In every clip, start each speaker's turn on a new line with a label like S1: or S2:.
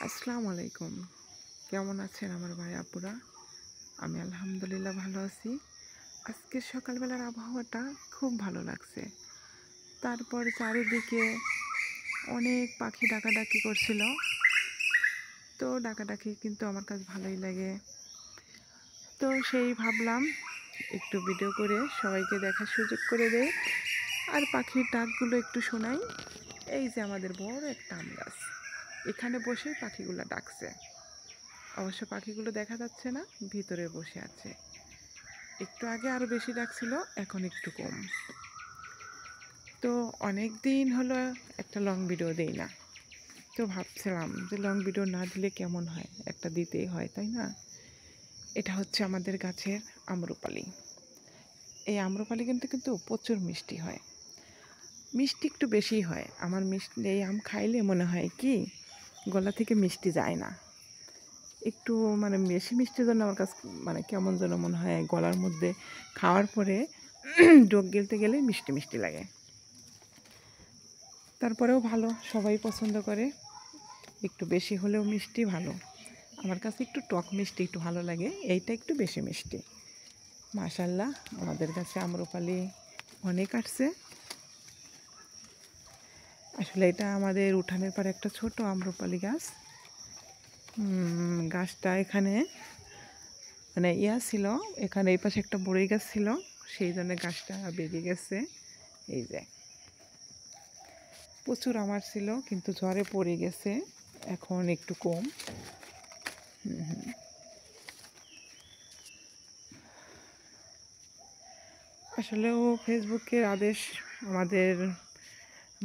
S1: আসসালামু আলাইকুম। কেমন আছেন আমার ভাই আপুরা? আমি আলহামদুলিল্লাহ ভালো আছি। আজকের সকালবেলার আবহাওয়াটা খুব ভালো লাগছে। তারপর চারিদিকে অনেক পাখি ডাকাডাকি করছিল। তো ডাকাডাকি কিন্তু আমার কাছে ভালোই লাগে। তো সেই ভাবলাম একটু ভিডিও করে সবাইকে দেখার সুযোগ করে দেই। আর পাখির ডাকগুলো একটু শোনাই। এই যে আমাদের বড় একটা আম গাছ। এখানে বসেই পাখিগুলো ডাকছে। অবশ্য পাখিগুলো দেখা যাচ্ছে না, ভিতরে বসে আছে। একটু আগে আরো বেশি ডাকছিল, এখন একটু কম। তো অনেক দিন হলো একটা লং ভিডিও দেই না। তো ভাবছিলাম যে লং ভিডিও না দিলে কেমন হয়, একটা দিতেই হয় তাই না। এটা হচ্ছে আমাদের গাছের আম্রপালি। এই আম্রপালি কিন্তু প্রচুর মিষ্টি হয়, মিষ্টি একটু বেশিই হয়। আমার মিষ্টি এই আম খাইলে মনে হয় কি গলা থেকে মিষ্টি যায় না, একটু মানে বেশি মিষ্টির জন্য আমার কাছে মানে কেমন যেন মনে হয়, গলার মধ্যে খাওয়ার পরে ঢোক গিলতে গেলে মিষ্টি মিষ্টি লাগে। তারপরেও ভালো, সবাই পছন্দ করে। একটু বেশি হলেও মিষ্টি ভালো। আমার কাছে একটু টক মিষ্টি একটু ভালো লাগে, এইটা একটু বেশি মিষ্টি। মাশাআল্লাহ, আমাদের কাছে আম্রপালি অনেক আসছে। আসলে এটা আমাদের উঠানের পর একটা ছোট আম্রপালি গাছ। গাছটা এখানে মানে ছিল, এখানে এই পাশে একটা বড়ই গাছ ছিল, সেই জন্য গাছটা বেরিয়ে গেছে। এই যে প্রচুর আমার ছিল, কিন্তু ঝড়ে পড়ে গেছে, এখন একটু কম। আসলেও ফেসবুকের আদেশ আমাদের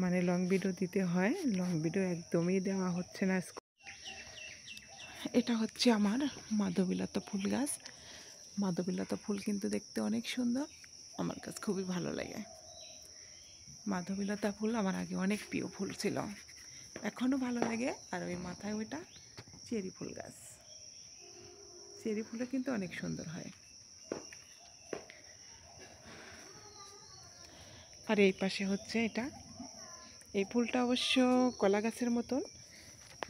S1: মানে লং ভিডিও দিতে হয়, লং ভিডিও একদমই দেওয়া হচ্ছে না। এটা হচ্ছে আমার মাধবীলতা ফুল গাছ। মাধবীলতা ফুল কিন্তু দেখতে অনেক সুন্দর, আমার কাছে খুবই ভালো লাগে। মাধবীলতা ফুল আমার আগে অনেক প্রিয় ফুল ছিল, এখনও ভালো লাগে। আর ওই মাথায় ওইটা চেরি ফুল গাছ, চেরি ফুলও কিন্তু অনেক সুন্দর হয়। আর এই পাশে হচ্ছে এটা, এই ফুলটা অবশ্য কলা গাছের মতন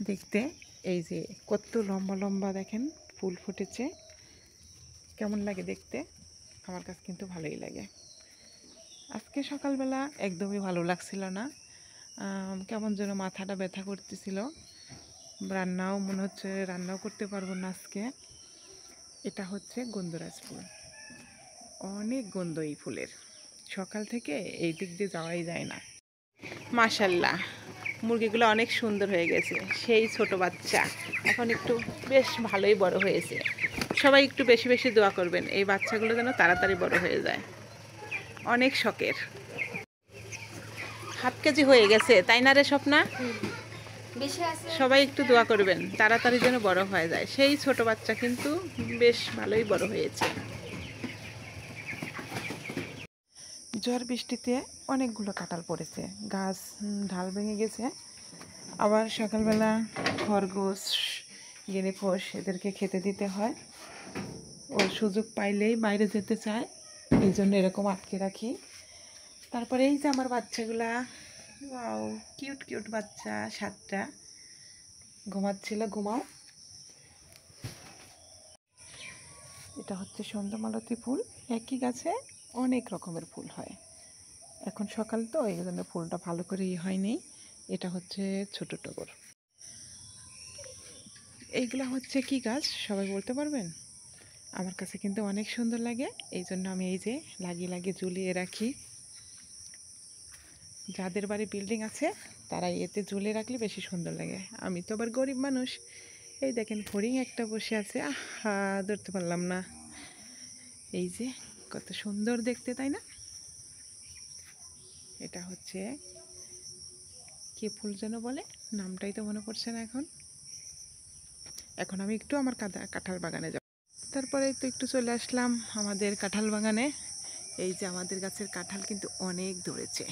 S1: দেখতে। এই যে কত লম্বা লম্বা দেখেন ফুল ফুটেছে, কেমন লাগে দেখতে? আমার কাছে কিন্তু ভালোই লাগে। আজকে সকালবেলা একদমই ভালো লাগছিল না, কেমন যেন মাথাটা ব্যথা করতেছিল। রান্নাও মনে হচ্ছে রান্নাও করতে পারবো না আজকে। এটা হচ্ছে গন্ধরাজ ফুল, অনেক গন্ধ এই ফুলের, সকাল থেকে এই দিক দিয়ে যাওয়াই যায় না। মাশাল্লাহ, মুরগিগুলো অনেক সুন্দর হয়ে গেছে, সেই ছোট বাচ্চা এখন একটু বেশ ভালোই বড় হয়েছে। সবাই একটু বেশি বেশি দোয়া করবেন এই বাচ্চাগুলো যেন তাড়াতাড়ি বড় হয়ে যায়, অনেক শখের। হাফ কেজি হয়ে গেছে তাই না রে স্বপ্না? সবাই একটু দোয়া করবেন তাড়াতাড়ি যেন বড় হয়ে যায়, সেই ছোট বাচ্চা কিন্তু বেশ ভালোই বড় হয়েছে। ঝড় বৃষ্টিতে অনেকগুলো কাঁঠাল পড়েছে, গাছ ঢাল ভেঙে গেছে। আবার সকালবেলা খরগোশ গিনিপোষ এদেরকে খেতে দিতে হয়, ও সুযোগ পাইলেই বাইরে যেতে চায়, এই জন্য এরকম আটকে রাখি। তারপরে এই যে আমার বাচ্চাগুলা, ওয়াও কিউট কিউট বাচ্চা 7টা, ঘুমাচ্ছিল, ঘুমাও। এটা হচ্ছে সন্ধ্যামালতী ফুল, একই গাছে অনেক রকমের ফুল হয়। এখন সকাল তো এই জন্য ফুলটা ভালো করে হয়নি। এটা হচ্ছে ছোট টগর। এইগুলা হচ্ছে কি গাছ সবাই বলতে পারবেন? আমার কাছে কিন্তু অনেক সুন্দর লাগে, এই জন্য আমি এই যে লাগিয়ে লাগিয়ে ঝুলিয়ে রাখি। যাদের বাড়ি বিল্ডিং আছে তারা এতে ঝুলিয়ে রাখলে বেশি সুন্দর লাগে। আমি তো আবার গরিব মানুষ। এই দেখেন ফড়িং একটা বসে আছে, আহা ধরতে পারলাম না। এই যে কত সুন্দর দেখতে তাই না? এটা হচ্ছে কি ফুল যেন বলে, নামটাই তো মনে পড়ছে না এখন। এখন আমি একটু আমার কাঁঠাল বাগানে যাব। তারপরে তো একটু চলে আসলাম আমাদের কাঁঠাল বাগানে। এই যে আমাদের গাছের কাঁঠাল কিন্তু অনেক ধরেছে,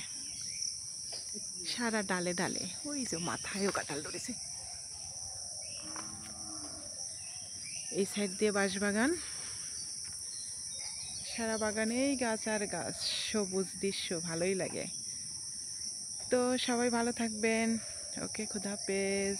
S1: সারা ডালে ডালে, ওই যে মাথায়ও কাঁঠাল ধরেছে। এই সাইড দিয়ে বাঁশবাগান, সারা বাগানেই গাছ আর গাছ, সবুজ দৃশ্য ভালোই লাগে। তো সবাই ভালো থাকবেন, ওকে, খুদা হাফেজ।